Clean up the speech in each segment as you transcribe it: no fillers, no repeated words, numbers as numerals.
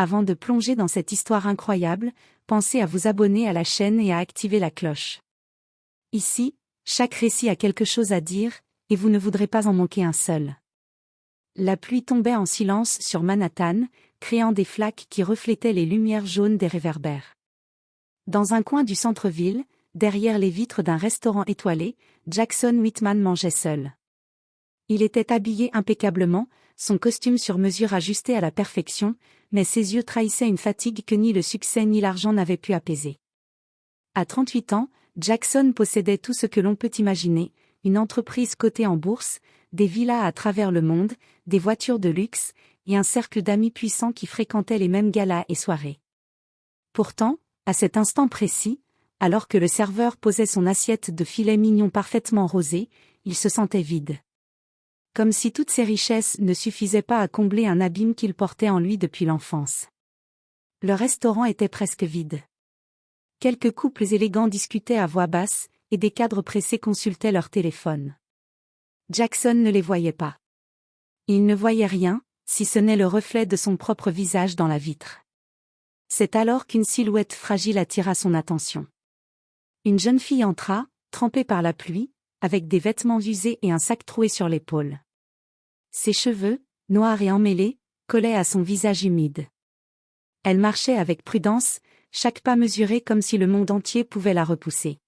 Avant de plonger dans cette histoire incroyable, pensez à vous abonner à la chaîne et à activer la cloche. Ici, chaque récit a quelque chose à dire, et vous ne voudrez pas en manquer un seul. La pluie tombait en silence sur Manhattan, créant des flaques qui reflétaient les lumières jaunes des réverbères. Dans un coin du centre-ville, derrière les vitres d'un restaurant étoilé, Jackson Whitman mangeait seul. Il était habillé impeccablement, son costume sur mesure ajusté à la perfection, mais ses yeux trahissaient une fatigue que ni le succès ni l'argent n'avaient pu apaiser. À 38 ans, Jackson possédait tout ce que l'on peut imaginer, une entreprise cotée en bourse, des villas à travers le monde, des voitures de luxe, et un cercle d'amis puissants qui fréquentaient les mêmes galas et soirées. Pourtant, à cet instant précis, alors que le serveur posait son assiette de filet mignon parfaitement rosé, il se sentait vide. Comme si toutes ces richesses ne suffisaient pas à combler un abîme qu'il portait en lui depuis l'enfance. Le restaurant était presque vide. Quelques couples élégants discutaient à voix basse, et des cadres pressés consultaient leur téléphone. Jackson ne les voyait pas. Il ne voyait rien, si ce n'est le reflet de son propre visage dans la vitre. C'est alors qu'une silhouette fragile attira son attention. Une jeune fille entra, trempée par la pluie, avec des vêtements usés et un sac troué sur l'épaule. Ses cheveux, noirs et emmêlés, collaient à son visage humide. Elle marchait avec prudence, chaque pas mesuré comme si le monde entier pouvait la repousser.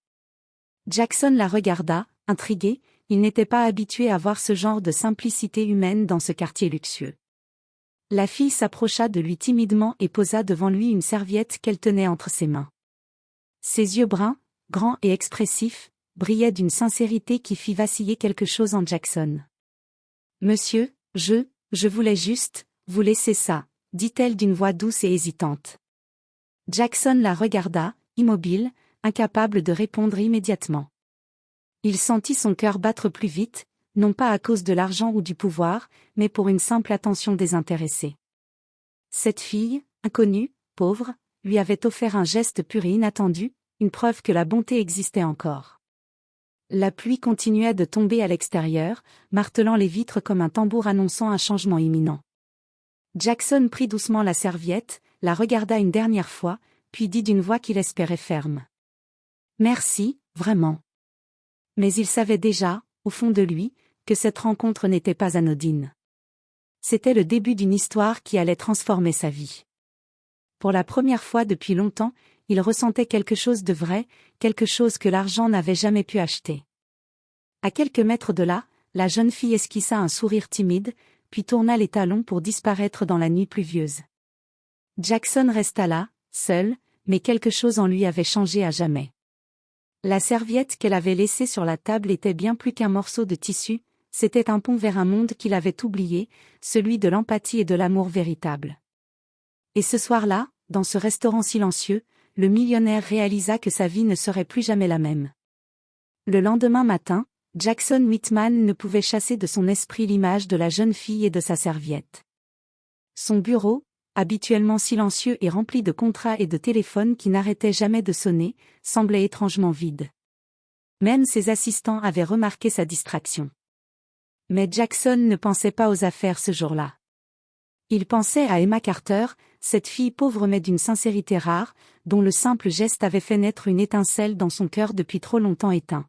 Jackson la regarda, intrigué, il n'était pas habitué à voir ce genre de simplicité humaine dans ce quartier luxueux. La fille s'approcha de lui timidement et posa devant lui une serviette qu'elle tenait entre ses mains. Ses yeux bruns, grands et expressifs, brillaient d'une sincérité qui fit vaciller quelque chose en Jackson. « Monsieur, je voulais juste, vous laisser ça », dit-elle d'une voix douce et hésitante. Jackson la regarda, immobile, incapable de répondre immédiatement. Il sentit son cœur battre plus vite, non pas à cause de l'argent ou du pouvoir, mais pour une simple attention désintéressée. Cette fille, inconnue, pauvre, lui avait offert un geste pur et inattendu, une preuve que la bonté existait encore. La pluie continuait de tomber à l'extérieur, martelant les vitres comme un tambour annonçant un changement imminent. Jackson prit doucement la serviette, la regarda une dernière fois, puis dit d'une voix qu'il espérait ferme. « Merci, vraiment. » Mais il savait déjà, au fond de lui, que cette rencontre n'était pas anodine. C'était le début d'une histoire qui allait transformer sa vie. Pour la première fois depuis longtemps, il ressentait quelque chose de vrai, quelque chose que l'argent n'avait jamais pu acheter. À quelques mètres de là, la jeune fille esquissa un sourire timide, puis tourna les talons pour disparaître dans la nuit pluvieuse. Jackson resta là, seul, mais quelque chose en lui avait changé à jamais. La serviette qu'elle avait laissée sur la table était bien plus qu'un morceau de tissu, c'était un pont vers un monde qu'il avait oublié, celui de l'empathie et de l'amour véritable. Et ce soir-là, dans ce restaurant silencieux, le millionnaire réalisa que sa vie ne serait plus jamais la même. Le lendemain matin, Jackson Whitman ne pouvait chasser de son esprit l'image de la jeune fille et de sa serviette. Son bureau, habituellement silencieux et rempli de contrats et de téléphones qui n'arrêtaient jamais de sonner, semblait étrangement vide. Même ses assistants avaient remarqué sa distraction. Mais Jackson ne pensait pas aux affaires ce jour-là. Il pensait à Emma Carter, cette fille pauvre mais d'une sincérité rare, dont le simple geste avait fait naître une étincelle dans son cœur depuis trop longtemps éteint.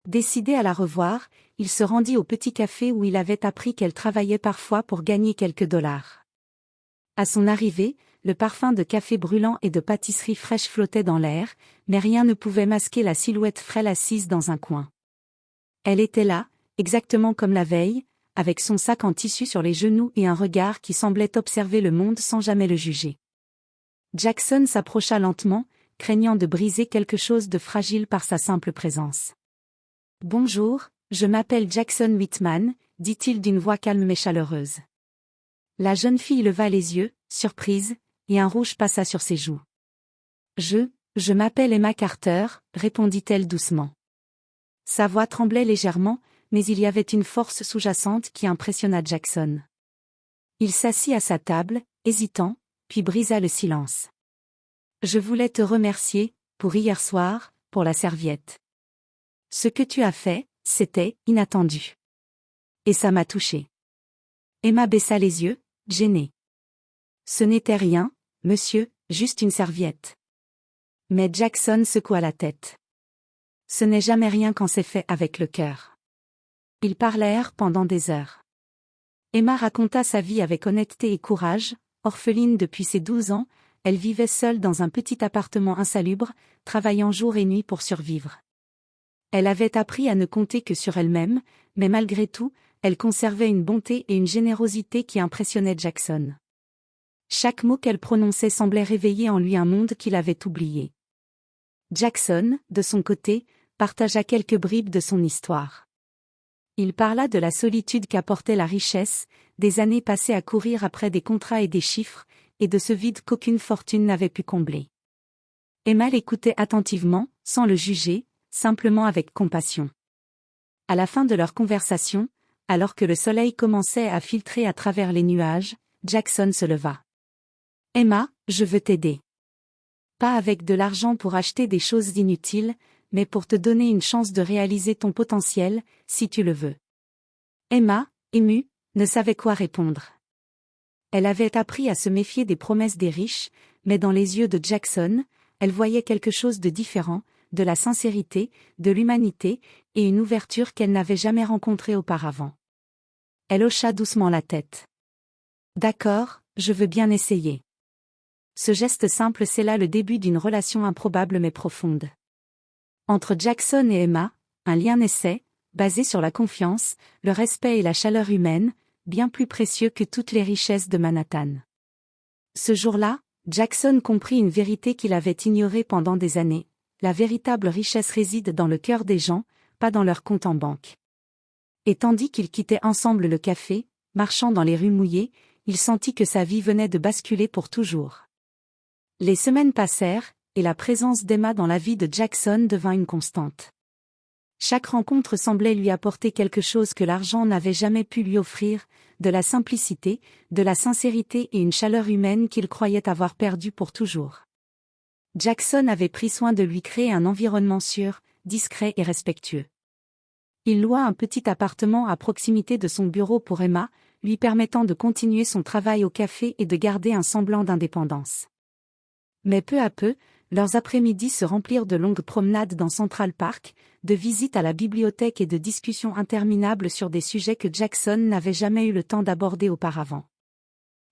Décidé à la revoir, il se rendit au petit café où il avait appris qu'elle travaillait parfois pour gagner quelques dollars. À son arrivée, le parfum de café brûlant et de pâtisserie fraîche flottait dans l'air, mais rien ne pouvait masquer la silhouette frêle assise dans un coin. Elle était là, exactement comme la veille, avec son sac en tissu sur les genoux et un regard qui semblait observer le monde sans jamais le juger. Jackson s'approcha lentement, craignant de briser quelque chose de fragile par sa simple présence. « Bonjour, je m'appelle Jackson Whitman », dit-il d'une voix calme mais chaleureuse. La jeune fille leva les yeux, surprise, et un rouge passa sur ses joues. « Je m'appelle Emma Carter », répondit-elle doucement. Sa voix tremblait légèrement, mais il y avait une force sous-jacente qui impressionna Jackson. Il s'assit à sa table, hésitant, puis brisa le silence. « Je voulais te remercier, pour hier soir, pour la serviette. Ce que tu as fait, c'était inattendu. Et ça m'a touché. » Emma baissa les yeux, gênée. Ce n'était rien, monsieur, juste une serviette. Mais Jackson secoua la tête. Ce n'est jamais rien quand c'est fait avec le cœur. Ils parlèrent pendant des heures. Emma raconta sa vie avec honnêteté et courage. Orpheline depuis ses 12 ans, elle vivait seule dans un petit appartement insalubre, travaillant jour et nuit pour survivre. Elle avait appris à ne compter que sur elle-même, mais malgré tout, elle conservait une bonté et une générosité qui impressionnaient Jackson. Chaque mot qu'elle prononçait semblait réveiller en lui un monde qu'il avait oublié. Jackson, de son côté, partagea quelques bribes de son histoire. Il parla de la solitude qu'apportait la richesse, des années passées à courir après des contrats et des chiffres, et de ce vide qu'aucune fortune n'avait pu combler. Emma l'écoutait attentivement, sans le juger, simplement avec compassion. À la fin de leur conversation, alors que le soleil commençait à filtrer à travers les nuages, Jackson se leva. « Emma, je veux t'aider. Pas avec de l'argent pour acheter des choses inutiles, mais pour te donner une chance de réaliser ton potentiel, si tu le veux. » Emma, émue, ne savait quoi répondre. Elle avait appris à se méfier des promesses des riches, mais dans les yeux de Jackson, elle voyait quelque chose de différent, de la sincérité, de l'humanité, et une ouverture qu'elle n'avait jamais rencontrée auparavant. Elle hocha doucement la tête. « D'accord, je veux bien essayer. » Ce geste simple scella le début d'une relation improbable mais profonde. Entre Jackson et Emma, un lien naissait, basé sur la confiance, le respect et la chaleur humaine, bien plus précieux que toutes les richesses de Manhattan. Ce jour-là, Jackson comprit une vérité qu'il avait ignorée pendant des années. La véritable richesse réside dans le cœur des gens, pas dans leur compte en banque. Et tandis qu'ils quittaient ensemble le café, marchant dans les rues mouillées, il sentit que sa vie venait de basculer pour toujours. Les semaines passèrent, et la présence d'Emma dans la vie de Jackson devint une constante. Chaque rencontre semblait lui apporter quelque chose que l'argent n'avait jamais pu lui offrir, de la simplicité, de la sincérité et une chaleur humaine qu'il croyait avoir perdue pour toujours. Jackson avait pris soin de lui créer un environnement sûr, discret et respectueux. Il loua un petit appartement à proximité de son bureau pour Emma, lui permettant de continuer son travail au café et de garder un semblant d'indépendance. Mais peu à peu, leurs après-midi se remplirent de longues promenades dans Central Park, de visites à la bibliothèque et de discussions interminables sur des sujets que Jackson n'avait jamais eu le temps d'aborder auparavant.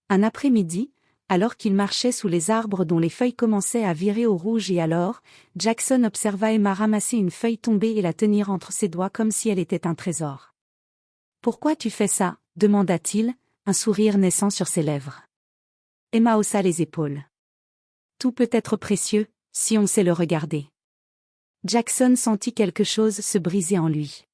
Un après-midi, alors qu'il marchait sous les arbres dont les feuilles commençaient à virer au rouge et alors, Jackson observa Emma ramasser une feuille tombée et la tenir entre ses doigts comme si elle était un trésor. « Pourquoi tu fais ça ?» demanda-t-il, un sourire naissant sur ses lèvres. Emma haussa les épaules. Tout peut être précieux, si on sait le regarder. Jackson sentit quelque chose se briser en lui.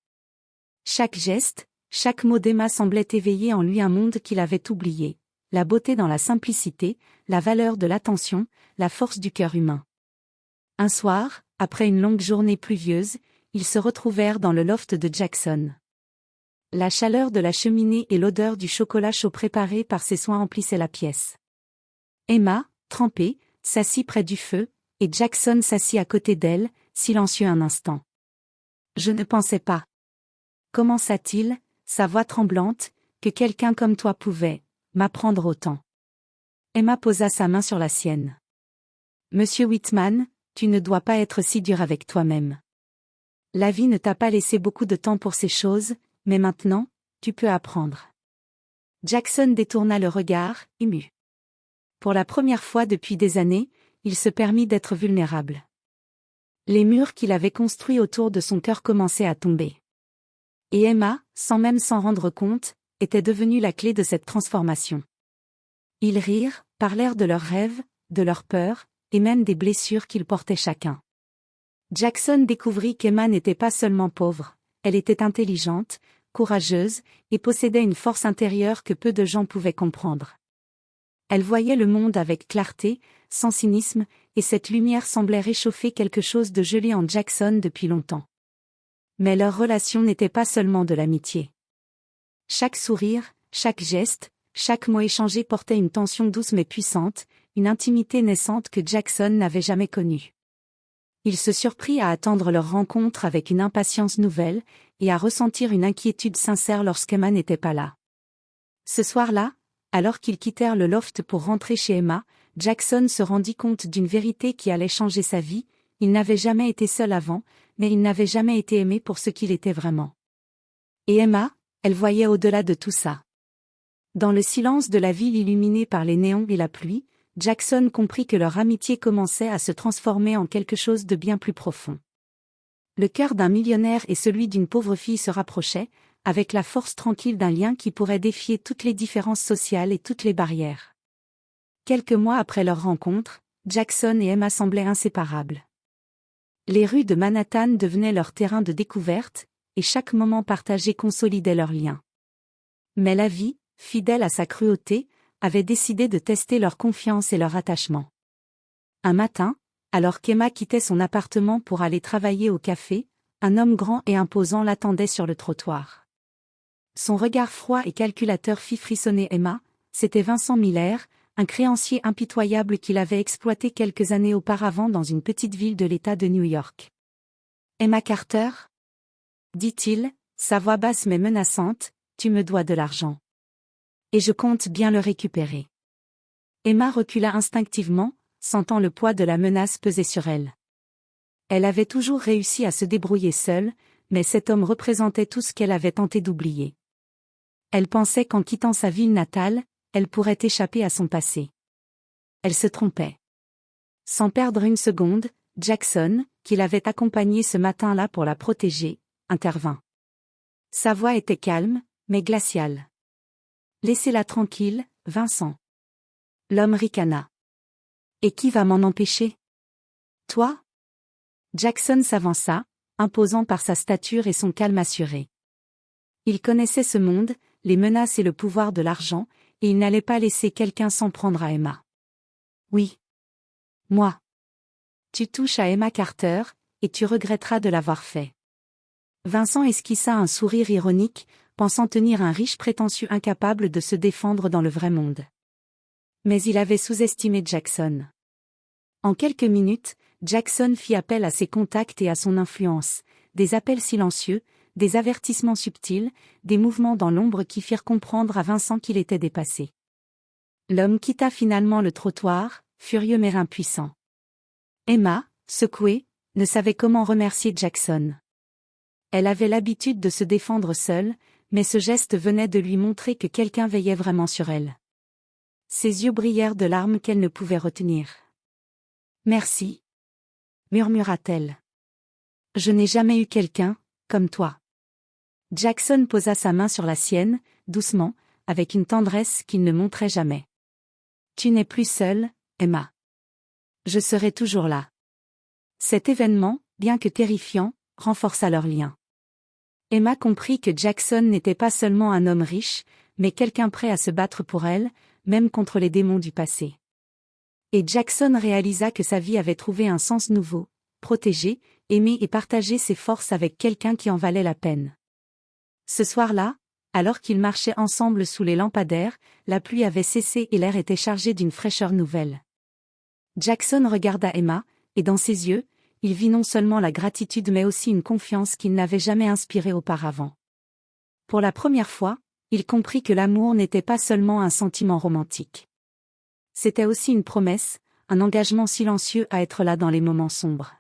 Chaque geste, chaque mot d'Emma semblait éveiller en lui un monde qu'il avait oublié, la beauté dans la simplicité, la valeur de l'attention, la force du cœur humain. Un soir, après une longue journée pluvieuse, ils se retrouvèrent dans le loft de Jackson. La chaleur de la cheminée et l'odeur du chocolat chaud préparé par ses soins emplissaient la pièce. Emma, trempée, s'assit près du feu, et Jackson s'assit à côté d'elle, silencieux un instant. « Je ne pensais pas. » commença-t-il, sa voix tremblante, que quelqu'un comme toi pouvait m'apprendre autant. Emma posa sa main sur la sienne. « Monsieur Whitman, tu ne dois pas être si dur avec toi-même. La vie ne t'a pas laissé beaucoup de temps pour ces choses, mais maintenant, tu peux apprendre. » Jackson détourna le regard, ému. Pour la première fois depuis des années, il se permit d'être vulnérable. Les murs qu'il avait construits autour de son cœur commençaient à tomber. Et Emma, sans même s'en rendre compte, était devenue la clé de cette transformation. Ils rirent, parlèrent de leurs rêves, de leurs peurs, et même des blessures qu'ils portaient chacun. Jackson découvrit qu'Emma n'était pas seulement pauvre, elle était intelligente, courageuse, et possédait une force intérieure que peu de gens pouvaient comprendre. Elle voyait le monde avec clarté, sans cynisme, et cette lumière semblait réchauffer quelque chose de gelé en Jackson depuis longtemps. Mais leur relation n'était pas seulement de l'amitié. Chaque sourire, chaque geste, chaque mot échangé portait une tension douce mais puissante, une intimité naissante que Jackson n'avait jamais connue. Il se surprit à attendre leur rencontre avec une impatience nouvelle, et à ressentir une inquiétude sincère lorsqu'Emma n'était pas là. Ce soir-là, Alors qu'ils quittèrent le loft pour rentrer chez Emma, Jackson se rendit compte d'une vérité qui allait changer sa vie: il n'avait jamais été seul avant, mais il n'avait jamais été aimé pour ce qu'il était vraiment. Et Emma, elle voyait au-delà de tout ça. Dans le silence de la ville illuminée par les néons et la pluie, Jackson comprit que leur amitié commençait à se transformer en quelque chose de bien plus profond. Le cœur d'un millionnaire et celui d'une pauvre fille se rapprochaient, avec la force tranquille d'un lien qui pourrait défier toutes les différences sociales et toutes les barrières. Quelques mois après leur rencontre, Jackson et Emma semblaient inséparables. Les rues de Manhattan devenaient leur terrain de découverte, et chaque moment partagé consolidait leur lien. Mais la vie, fidèle à sa cruauté, avait décidé de tester leur confiance et leur attachement. Un matin, alors qu'Emma quittait son appartement pour aller travailler au café, un homme grand et imposant l'attendait sur le trottoir. Son regard froid et calculateur fit frissonner Emma. C'était Vincent Miller, un créancier impitoyable qu'il avait exploité quelques années auparavant dans une petite ville de l'État de New York. « Emma Carter ?» dit-il, sa voix basse mais menaçante, « tu me dois de l'argent. Et je compte bien le récupérer. » Emma recula instinctivement, sentant le poids de la menace peser sur elle. Elle avait toujours réussi à se débrouiller seule, mais cet homme représentait tout ce qu'elle avait tenté d'oublier. Elle pensait qu'en quittant sa ville natale, elle pourrait échapper à son passé. Elle se trompait. Sans perdre une seconde, Jackson, qui l'avait accompagnée ce matin-là pour la protéger, intervint. Sa voix était calme, mais glaciale. « Laissez-la tranquille, Vincent. » L'homme ricana. « Et qui va m'en empêcher ? Toi ?» Jackson s'avança, imposant par sa stature et son calme assuré. Il connaissait ce monde, les menaces et le pouvoir de l'argent, et il n'allait pas laisser quelqu'un s'en prendre à Emma. « Oui. Moi. Tu touches à Emma Carter, et tu regretteras de l'avoir fait. » Vincent esquissa un sourire ironique, pensant tenir un riche prétentieux incapable de se défendre dans le vrai monde. Mais il avait sous-estimé Jackson. En quelques minutes, Jackson fit appel à ses contacts et à son influence, des appels silencieux, des avertissements subtils, des mouvements dans l'ombre qui firent comprendre à Vincent qu'il était dépassé. L'homme quitta finalement le trottoir, furieux mais impuissant. Emma, secouée, ne savait comment remercier Jackson. Elle avait l'habitude de se défendre seule, mais ce geste venait de lui montrer que quelqu'un veillait vraiment sur elle. Ses yeux brillèrent de larmes qu'elle ne pouvait retenir. « Merci, » murmura-t-elle. « Je n'ai jamais eu quelqu'un comme toi. » Jackson posa sa main sur la sienne, doucement, avec une tendresse qu'il ne montrait jamais. « Tu n'es plus seule, Emma. Je serai toujours là. » Cet événement, bien que terrifiant, renforça leur lien. Emma comprit que Jackson n'était pas seulement un homme riche, mais quelqu'un prêt à se battre pour elle, même contre les démons du passé. Et Jackson réalisa que sa vie avait trouvé un sens nouveau: protéger, aimer et partager ses forces avec quelqu'un qui en valait la peine. Ce soir-là, alors qu'ils marchaient ensemble sous les lampadaires, la pluie avait cessé et l'air était chargé d'une fraîcheur nouvelle. Jackson regarda Emma, et dans ses yeux, il vit non seulement la gratitude mais aussi une confiance qu'il n'avait jamais inspirée auparavant. Pour la première fois, il comprit que l'amour n'était pas seulement un sentiment romantique. C'était aussi une promesse, un engagement silencieux à être là dans les moments sombres.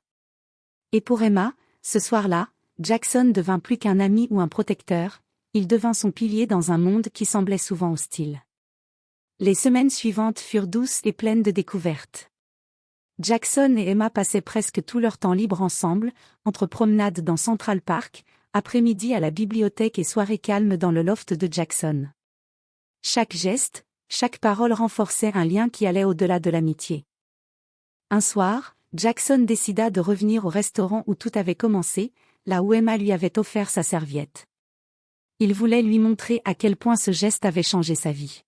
Et pour Emma, ce soir-là, Jackson devint plus qu'un ami ou un protecteur, il devint son pilier dans un monde qui semblait souvent hostile. Les semaines suivantes furent douces et pleines de découvertes. Jackson et Emma passaient presque tout leur temps libre ensemble, entre promenades dans Central Park, après-midi à la bibliothèque et soirées calmes dans le loft de Jackson. Chaque geste, chaque parole renforçait un lien qui allait au-delà de l'amitié. Un soir, Jackson décida de revenir au restaurant où tout avait commencé, là où Emma lui avait offert sa serviette. Il voulait lui montrer à quel point ce geste avait changé sa vie.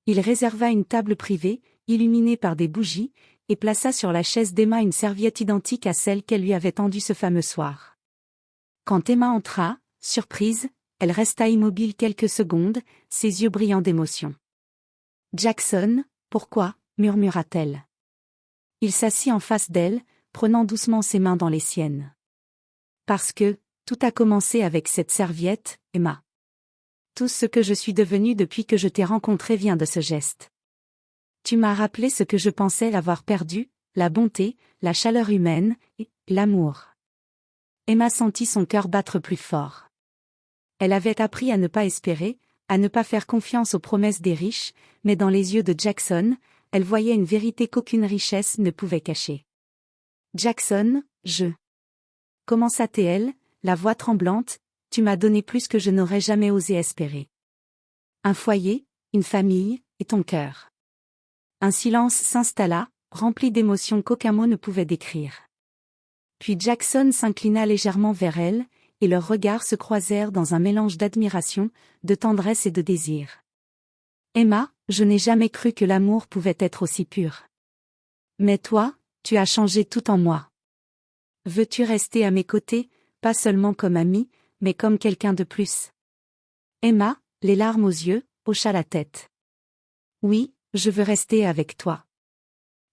Il réserva une table privée, illuminée par des bougies, et plaça sur la chaise d'Emma une serviette identique à celle qu'elle lui avait tendue ce fameux soir. Quand Emma entra, surprise, elle resta immobile quelques secondes, ses yeux brillants d'émotion. « Jackson, pourquoi ?» murmura-t-elle. Il s'assit en face d'elle, prenant doucement ses mains dans les siennes. « Parce que, tout a commencé avec cette serviette, Emma. » Tout ce que je suis devenue depuis que je t'ai rencontré vient de ce geste. Tu m'as rappelé ce que je pensais avoir perdu, la bonté, la chaleur humaine, et l'amour. Emma sentit son cœur battre plus fort. Elle avait appris à ne pas espérer, à ne pas faire confiance aux promesses des riches, mais dans les yeux de Jackson, elle voyait une vérité qu'aucune richesse ne pouvait cacher. Jackson, commença-t-elle, la voix tremblante, tu m'as donné plus que je n'aurais jamais osé espérer. Un foyer, une famille, et ton cœur. Un silence s'installa, rempli d'émotions qu'aucun mot ne pouvait décrire. Puis Jackson s'inclina légèrement vers elle, et leurs regards se croisèrent dans un mélange d'admiration, de tendresse et de désir. Emma, je n'ai jamais cru que l'amour pouvait être aussi pur. Mais toi, tu as changé tout en moi. Veux-tu rester à mes côtés, pas seulement comme amie, mais comme quelqu'un de plus? Emma, les larmes aux yeux, hocha la tête. Oui, je veux rester avec toi.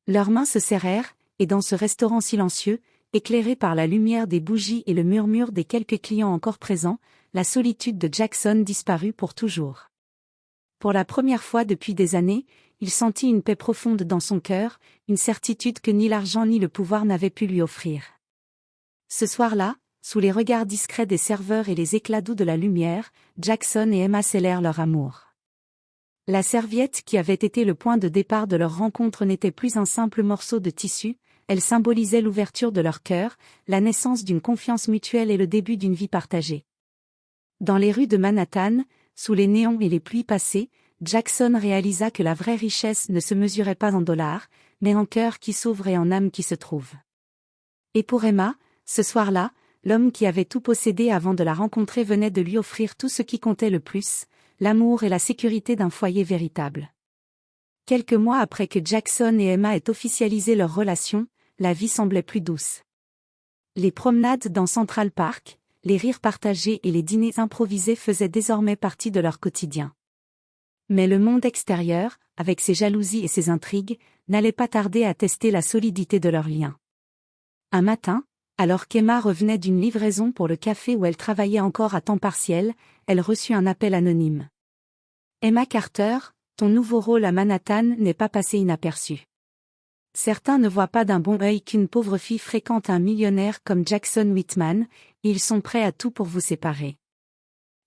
Leurs mains se serrèrent, et dans ce restaurant silencieux, éclairé par la lumière des bougies et le murmure des quelques clients encore présents, la solitude de Jackson disparut pour toujours. Pour la première fois depuis des années, il sentit une paix profonde dans son cœur, une certitude que ni l'argent ni le pouvoir n'avaient pu lui offrir. Ce soir-là, sous les regards discrets des serveurs et les éclats doux de la lumière, Jackson et Emma scellèrent leur amour. La serviette qui avait été le point de départ de leur rencontre n'était plus un simple morceau de tissu, elle symbolisait l'ouverture de leur cœur, la naissance d'une confiance mutuelle et le début d'une vie partagée. Dans les rues de Manhattan, sous les néons et les pluies passées, Jackson réalisa que la vraie richesse ne se mesurait pas en dollars, mais en cœur qui s'ouvre et en âme qui se trouve. Et pour Emma, ce soir-là, l'homme qui avait tout possédé avant de la rencontrer venait de lui offrir tout ce qui comptait le plus, l'amour et la sécurité d'un foyer véritable. Quelques mois après que Jackson et Emma aient officialisé leur relation, la vie semblait plus douce. Les promenades dans Central Park, les rires partagés et les dîners improvisés faisaient désormais partie de leur quotidien. Mais le monde extérieur, avec ses jalousies et ses intrigues, n'allait pas tarder à tester la solidité de leur lien. Un matin, alors qu'Emma revenait d'une livraison pour le café où elle travaillait encore à temps partiel, elle reçut un appel anonyme. Emma Carter, ton nouveau rôle à Manhattan n'est pas passé inaperçu. Certains ne voient pas d'un bon œil qu'une pauvre fille fréquente un millionnaire comme Jackson Whitman, et ils sont prêts à tout pour vous séparer.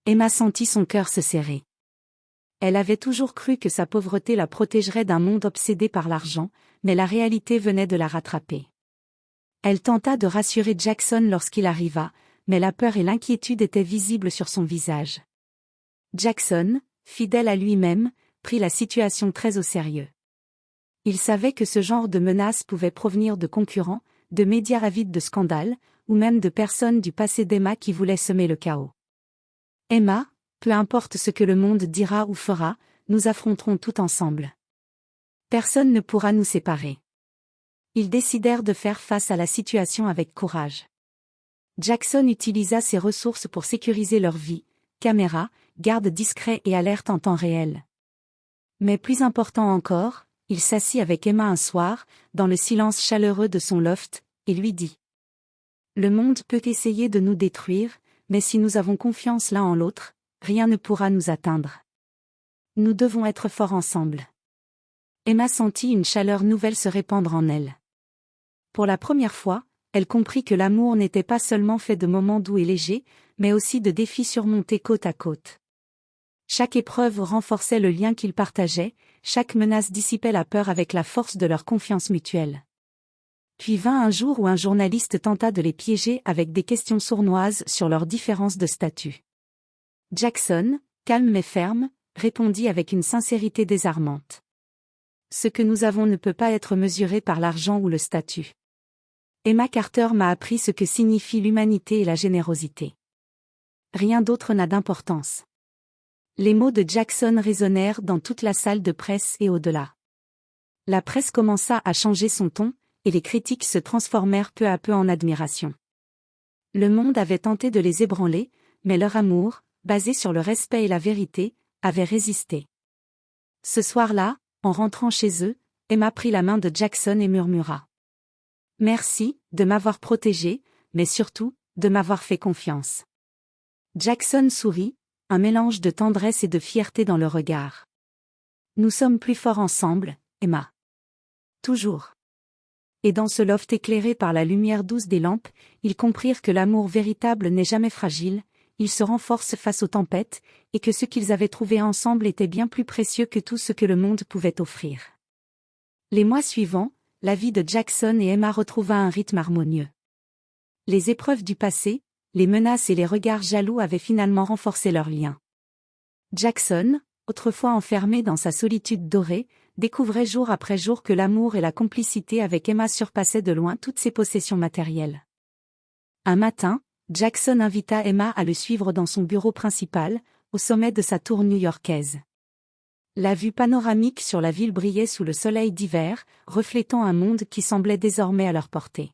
Emma sentit son cœur se serrer. Elle avait toujours cru que sa pauvreté la protégerait d'un monde obsédé par l'argent, mais la réalité venait de la rattraper. Elle tenta de rassurer Jackson lorsqu'il arriva, mais la peur et l'inquiétude étaient visibles sur son visage. Jackson, fidèle à lui-même, prit la situation très au sérieux. Il savait que ce genre de menaces pouvait provenir de concurrents, de médias avides de scandales, ou même de personnes du passé d'Emma qui voulaient semer le chaos. Emma, peu importe ce que le monde dira ou fera, nous affronterons tout ensemble. Personne ne pourra nous séparer. Ils décidèrent de faire face à la situation avec courage. Jackson utilisa ses ressources pour sécuriser leur vie, caméras, gardes discrets et alertes en temps réel. Mais plus important encore, il s'assit avec Emma un soir, dans le silence chaleureux de son loft, et lui dit : « Le monde peut essayer de nous détruire, mais si nous avons confiance l'un en l'autre, rien ne pourra nous atteindre. Nous devons être forts ensemble. » Emma sentit une chaleur nouvelle se répandre en elle. Pour la première fois, elle comprit que l'amour n'était pas seulement fait de moments doux et légers, mais aussi de défis surmontés côte à côte. Chaque épreuve renforçait le lien qu'ils partageaient, chaque menace dissipait la peur avec la force de leur confiance mutuelle. Puis vint un jour où un journaliste tenta de les piéger avec des questions sournoises sur leurs différences de statut. Jackson, calme mais ferme, répondit avec une sincérité désarmante. « Ce que nous avons ne peut pas être mesuré par l'argent ou le statut. Emma Carter m'a appris ce que signifie l'humanité et la générosité. Rien d'autre n'a d'importance. » Les mots de Jackson résonnèrent dans toute la salle de presse et au-delà. La presse commença à changer son ton, et les critiques se transformèrent peu à peu en admiration. Le monde avait tenté de les ébranler, mais leur amour, basé sur le respect et la vérité, avait résisté. Ce soir-là, en rentrant chez eux, Emma prit la main de Jackson et murmura : « Merci, de m'avoir protégée, mais surtout, de m'avoir fait confiance. » Jackson sourit, un mélange de tendresse et de fierté dans le regard. Nous sommes plus forts ensemble, Emma. Toujours. Et dans ce loft éclairé par la lumière douce des lampes, ils comprirent que l'amour véritable n'est jamais fragile, il se renforce face aux tempêtes, et que ce qu'ils avaient trouvé ensemble était bien plus précieux que tout ce que le monde pouvait offrir. Les mois suivants, la vie de Jackson et Emma retrouva un rythme harmonieux. Les épreuves du passé, les menaces et les regards jaloux avaient finalement renforcé leur lien. Jackson, autrefois enfermé dans sa solitude dorée, découvrait jour après jour que l'amour et la complicité avec Emma surpassaient de loin toutes ses possessions matérielles. Un matin, Jackson invita Emma à le suivre dans son bureau principal, au sommet de sa tour new-yorkaise. La vue panoramique sur la ville brillait sous le soleil d'hiver, reflétant un monde qui semblait désormais à leur portée.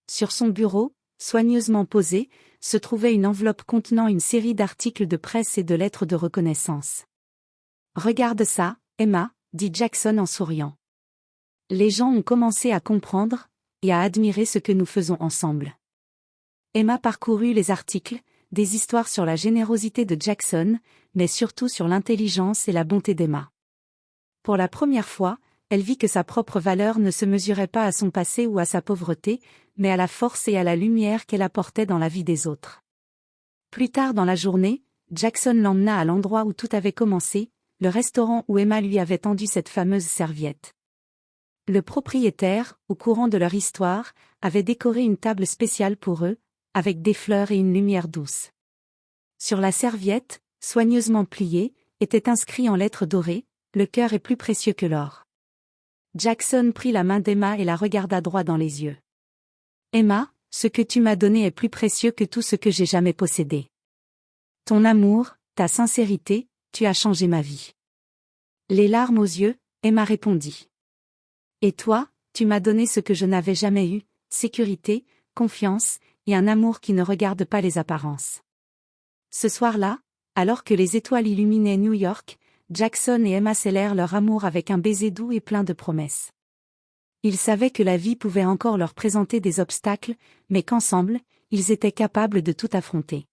Sur son bureau, soigneusement posé, se trouvait une enveloppe contenant une série d'articles de presse et de lettres de reconnaissance. « Regarde ça, Emma », dit Jackson en souriant. « Les gens ont commencé à comprendre, et à admirer ce que nous faisons ensemble. » Emma parcourut les articles, des histoires sur la générosité de Jackson, mais surtout sur l'intelligence et la bonté d'Emma. Pour la première fois, elle vit que sa propre valeur ne se mesurait pas à son passé ou à sa pauvreté, mais à la force et à la lumière qu'elle apportait dans la vie des autres. Plus tard dans la journée, Jackson l'emmena à l'endroit où tout avait commencé, le restaurant où Emma lui avait tendu cette fameuse serviette. Le propriétaire, au courant de leur histoire, avait décoré une table spéciale pour eux, avec des fleurs et une lumière douce. Sur la serviette, soigneusement pliée, était inscrit en lettres dorées, « Le cœur est plus précieux que l'or ». Jackson prit la main d'Emma et la regarda droit dans les yeux. « Emma, ce que tu m'as donné est plus précieux que tout ce que j'ai jamais possédé. Ton amour, ta sincérité, tu as changé ma vie. » Les larmes aux yeux, Emma répondit. « Et toi, tu m'as donné ce que je n'avais jamais eu, sécurité, confiance, et un amour qui ne regarde pas les apparences. » Ce soir-là, alors que les étoiles illuminaient New York, Jackson et Emma scellèrent leur amour avec un baiser doux et plein de promesses. Ils savaient que la vie pouvait encore leur présenter des obstacles, mais qu'ensemble, ils étaient capables de tout affronter.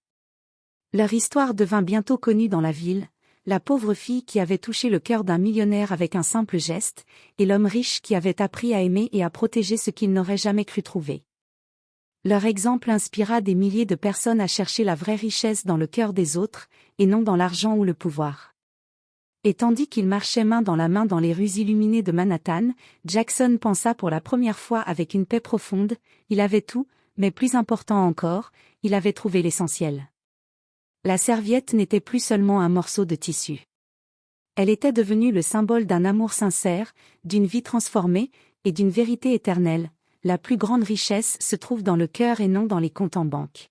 Leur histoire devint bientôt connue dans la ville, la pauvre fille qui avait touché le cœur d'un millionnaire avec un simple geste, et l'homme riche qui avait appris à aimer et à protéger ce qu'il n'aurait jamais cru trouver. Leur exemple inspira des milliers de personnes à chercher la vraie richesse dans le cœur des autres, et non dans l'argent ou le pouvoir. Et tandis qu'ils marchaient main dans la main dans les rues illuminées de Manhattan, Jackson pensa pour la première fois avec une paix profonde, il avait tout, mais plus important encore, il avait trouvé l'essentiel. La serviette n'était plus seulement un morceau de tissu. Elle était devenue le symbole d'un amour sincère, d'une vie transformée, et d'une vérité éternelle. La plus grande richesse se trouve dans le cœur et non dans les comptes en banque.